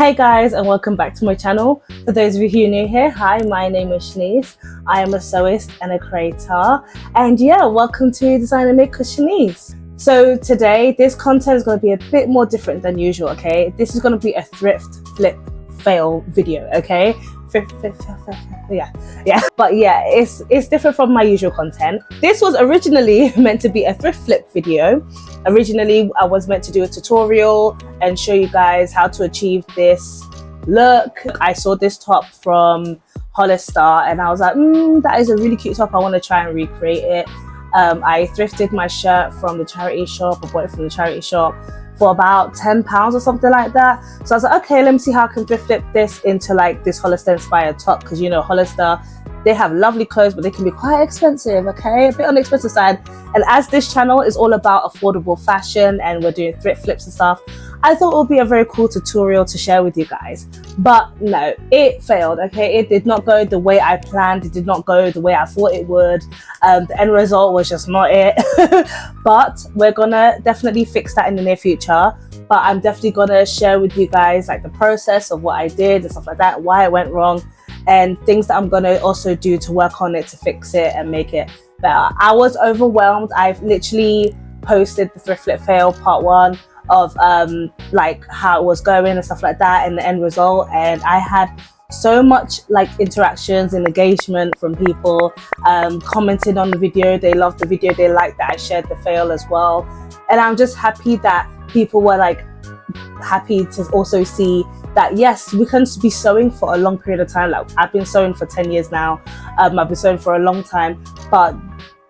Hey guys, and welcome back to my channel. For those of you who are new here, hi, my name is Shanice. I am a sewist and a creator, and yeah, welcome to Design and Make with Shanice. So today this content is going to be a bit more different than usual. Okay, this is going to be a thrift flip fail video. Okay, yeah, but yeah, it's different from my usual content. This was originally meant to be a thrift flip video. Originally I was meant to do a tutorial and show you guys how to achieve this look. I saw this top from Hollister and I was like, that is a really cute top. I want to try and recreate it. I thrifted my shirt from the charity shop. I bought it from the charity shop for about £10 or something like that. So I was like, okay, let me see how I can thrift flip this into like this Hollister inspired top, because you know Hollister, they have lovely clothes, but they can be quite expensive, okay? A bit on the expensive side. And as this channel is all about affordable fashion and we're doing thrift flips and stuff, I thought it would be a very cool tutorial to share with you guys. But no, it failed, okay? It did not go the way I planned. It did not go the way I thought it would. The end result was just not it. But we're gonna definitely fix that in the near future. But I'm definitely gonna share with you guys like the process of what I did and stuff like that, why it went wrong, and things that I'm gonna also do to work on it to fix it and make it better. I was overwhelmed. I've literally posted the thrift flip fail part 1 of like how it was going and stuff like that and the end result, and I had so much like interactions and engagement from people commenting on the video. They loved the video, they liked that I shared the fail as well, and I'm just happy that people were like happy to also see that yes, we can be sewing for a long period of time. Like I've been sewing for 10 years now. I've been sewing for a long time, but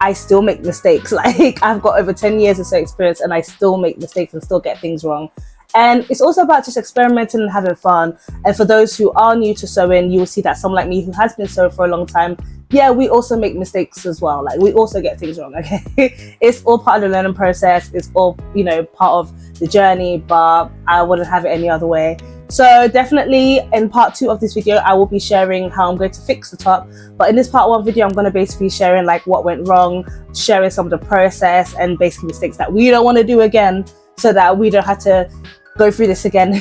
I still make mistakes. Like I've got over 10 years of sewing experience and I still make mistakes and still get things wrong. And it's also about just experimenting and having fun. And for those who are new to sewing, you will see that someone like me who has been sewing for a long time, yeah, we also make mistakes as well. Like we also get things wrong, okay? It's all part of the learning process. It's all, you know, part of the journey, but I wouldn't have it any other way. So definitely in part 2 of this video, I will be sharing how I'm going to fix the top. But in this part 1 video, I'm going to basically sharing like what went wrong, sharing some of the process and basically mistakes that we don't want to do again, so that we don't have to go through this again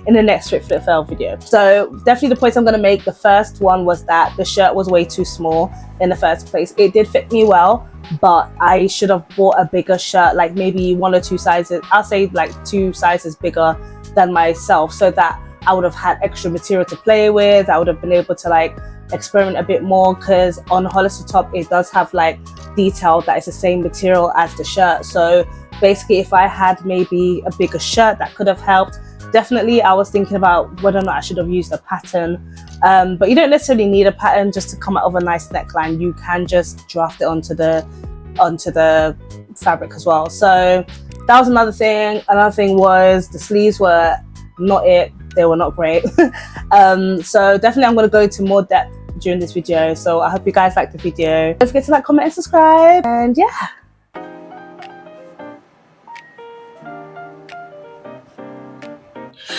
in the next thrift flip fail video. So definitely the points I'm going to make, the first one was that the shirt was way too small in the first place. It did fit me well, but I should have bought a bigger shirt, like maybe 1 or 2 sizes, I'll say like 2 sizes bigger than myself, so that I would have had extra material to play with. I would have been able to like experiment a bit more, because on Hollister top it does have like detail that is the same material as the shirt. So basically if I had maybe a bigger shirt, that could have helped. Definitely I was thinking about whether or not I should have used a pattern, but you don't necessarily need a pattern just to come out of a nice neckline. You can just draft it onto the fabric as well. So that was another thing. Another thing was the sleeves were not it. They were not great. So definitely I'm going to go into more depth during this video. So I hope you guys like the video. Don't forget to like, comment and subscribe, and yeah.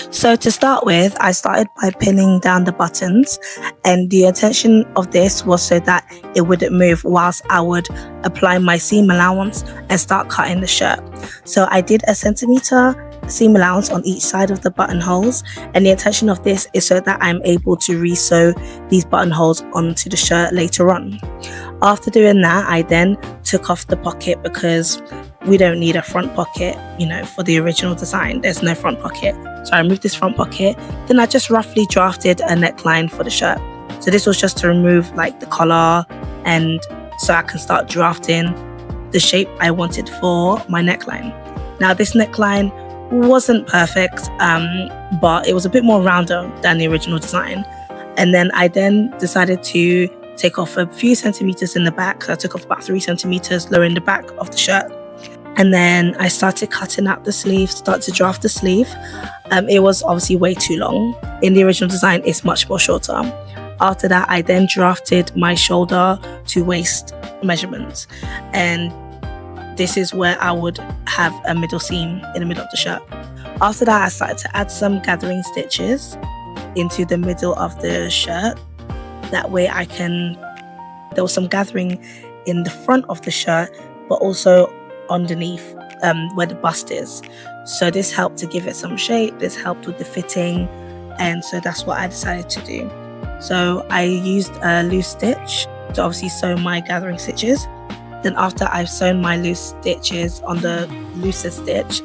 So to start with, I started by pinning down the buttons, and the intention of this was so that it wouldn't move whilst I would apply my seam allowance and start cutting the shirt. So I did a centimeter seam allowance on each side of the buttonholes, and the intention of this is so that I'm able to re-sew these buttonholes onto the shirt later on. After doing that, I then took off the pocket, because we don't need a front pocket, you know, for the original design. There's no front pocket. So I removed this front pocket. Then I just roughly drafted a neckline for the shirt. So this was just to remove like the collar, and so I can start drafting the shape I wanted for my neckline. Now this neckline wasn't perfect, but it was a bit more rounder than the original design. And then I decided to take off a few centimeters in the back. So I took off about 3 centimeters lowering the back of the shirt. And then I started cutting out the sleeve, start to draft the sleeve. It was obviously way too long. In the original design, it's much more shorter. After that, I then drafted my shoulder to waist measurements. And this is where I would have a middle seam in the middle of the shirt. After that, I started to add some gathering stitches into the middle of the shirt. That way there was some gathering in the front of the shirt, but also underneath where the bust is. So this helped to give it some shape, this helped with the fitting, and so that's what I decided to do. So I used a loose stitch to obviously sew my gathering stitches. Then after I've sewn my loose stitches on the looser stitch,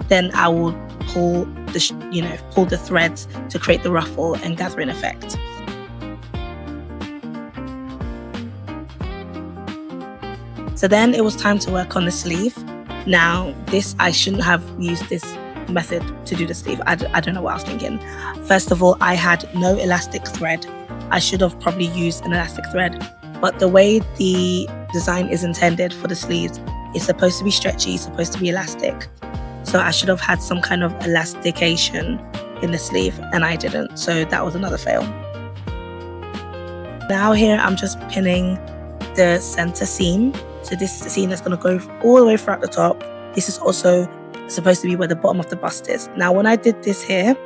then I will pull the threads to create the ruffle and gathering effect. So then it was time to work on the sleeve. Now I shouldn't have used this method to do the sleeve. I don't know what I was thinking. First of all, I had no elastic thread. I should have probably used an elastic thread, but the way the design is intended for the sleeves, it's supposed to be stretchy, supposed to be elastic. So I should have had some kind of elastication in the sleeve, and I didn't. So that was another fail. Now here I'm just pinning the center seam. So this is the seam that's going to go all the way throughout the top. This is also supposed to be where the bottom of the bust is. Now when I did this here,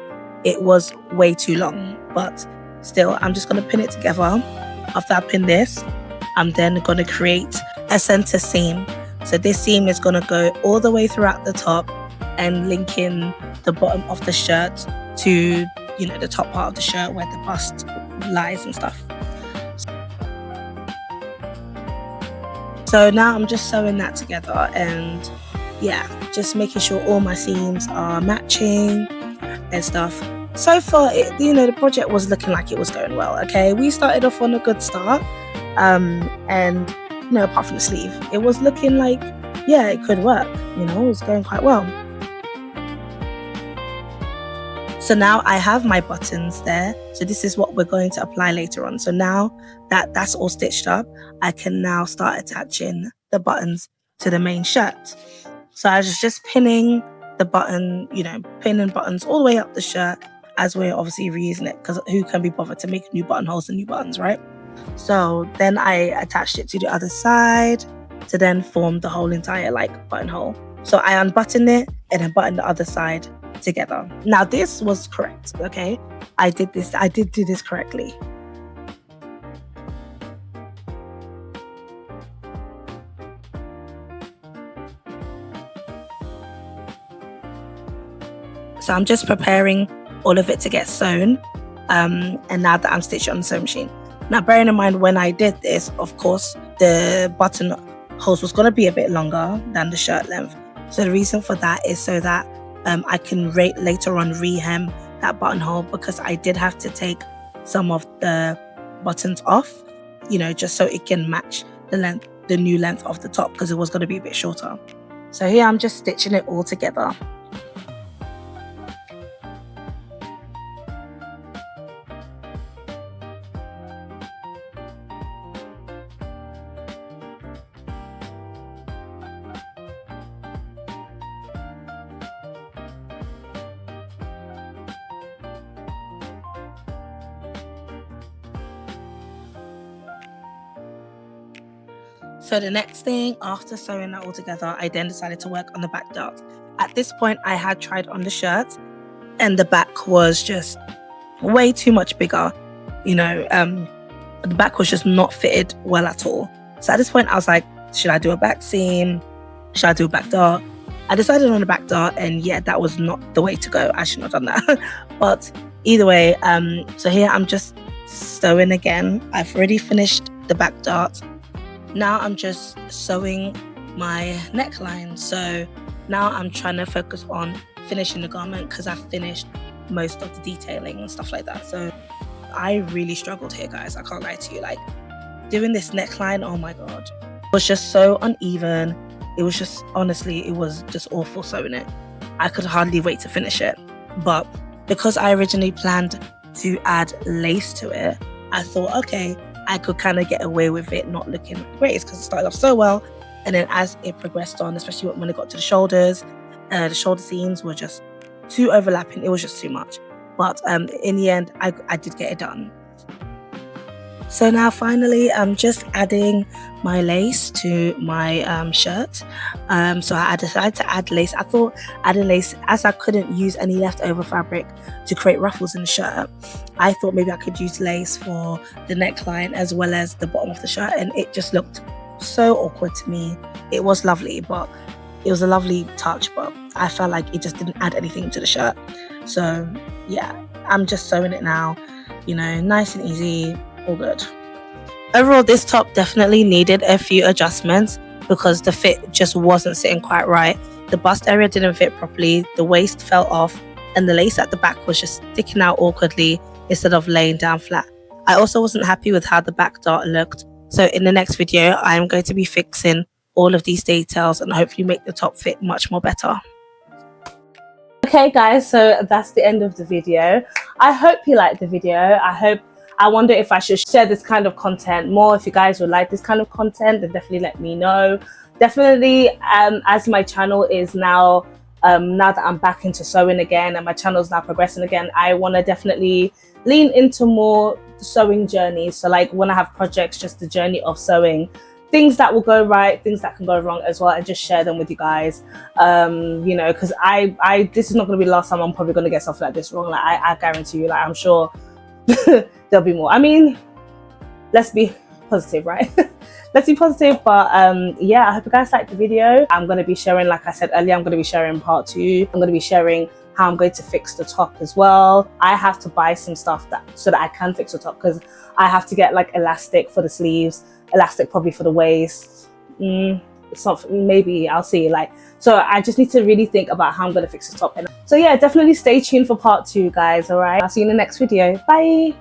it was way too long, but still I'm just going to pin it together. After I pin this, I'm then going to create a center seam. So this seam is going to go all the way throughout the top and link in the bottom of the shirt to, the top part of the shirt where the bust lies and stuff. So now I'm just sewing that together, and just making sure all my seams are matching and stuff. So far, the project was looking like it was going well. Okay, we started off on a good start, and apart from the sleeve, it was looking like it could work. It was going quite well. So now I have my buttons there. So this is what we're going to apply later on. So now that that's all stitched up, I can now start attaching the buttons to the main shirt. So I was just pinning the button, pinning buttons all the way up the shirt, as we're obviously reusing it, because who can be bothered to make new buttonholes and new buttons, right? So then I attached it to the other side to then form the whole entire buttonhole. So I unbuttoned it and then buttoned the other side together. Now this was correct, okay? I did do this correctly. So I'm just preparing all of it to get sewn, and now that I'm stitching on the sewing machine. Now bearing in mind, when I did this, of course the button holes was going to be a bit longer than the shirt length. So the reason for that is so that I can later on rehem that buttonhole, because I did have to take some of the buttons off, just so it can match the new length of the top, because it was going to be a bit shorter. So here I'm just stitching it all together. So the next thing, after sewing that all together, I then decided to work on the back dart. At this point, I had tried on the shirt, and the back was just way too much bigger. The back was just not fitted well at all. So at this point, I was like, should I do a back seam? Should I do a back dart? I decided on the back dart, and that was not the way to go. I should not have done that. But either way, so here I'm just sewing again. I've already finished the back dart. Now I'm just sewing my neckline. So now I'm trying to focus on finishing the garment, because I've finished most of the detailing and stuff like that. So I really struggled here, guys. I can't lie to you. Doing this neckline, oh my god, it was just so uneven. It was just, honestly, it was just awful sewing it. I could hardly wait to finish it. But because I originally planned to add lace to it, I thought, okay, I could kind of get away with it not looking great, because it started off so well, and then as it progressed on, especially when it got to the shoulders, the shoulder seams were just too overlapping. It was just too much. But in the end, I did get it done. So now finally, I'm just adding my lace to my shirt. So I decided to add lace. I thought adding lace, as I couldn't use any leftover fabric to create ruffles in the shirt, I thought maybe I could use lace for the neckline as well as the bottom of the shirt, and it just looked so awkward to me. It was lovely, but it was a lovely touch, but I felt like it just didn't add anything to the shirt. So yeah, I'm just sewing it now, you know, nice and easy, all good. Overall, this top definitely needed a few adjustments because the fit just wasn't sitting quite right. The bust area didn't fit properly, the waist fell off, and the lace at the back was just sticking out awkwardly instead of laying down flat. I also wasn't happy with how the back dart looked, so in the next video I am going to be fixing all of these details and hopefully make the top fit much more better. Okay guys, so that's the end of the video. I hope you liked the video. I wonder if I should share this kind of content more. If you guys would like this kind of content, then definitely let me know. Definitely, as my channel is now that I'm back into sewing again and my channel is now progressing again, I want to definitely lean into more sewing journeys. So like when I have projects, just the journey of sewing, things that will go right, things that can go wrong as well, and just share them with you guys. You know, because I this is not going to be the last time I'm probably going to get something like this wrong. Like I guarantee you, like I'm sure there'll be more. I mean, let's be positive, right? Let's be positive. But yeah, I hope you guys liked the video. I'm going to be sharing, like I said earlier, I'm going to be sharing part 2. I'm going to be sharing how I'm going to fix the top as well. I have to buy some stuff so that I can fix the top, because I have to get like elastic for the sleeves, elastic probably for the waist. It's not, maybe I'll see. Like, so I just need to really think about how I'm going to fix the top. And so yeah, definitely stay tuned for part 2, guys. All right, I'll see you in the next video. Bye.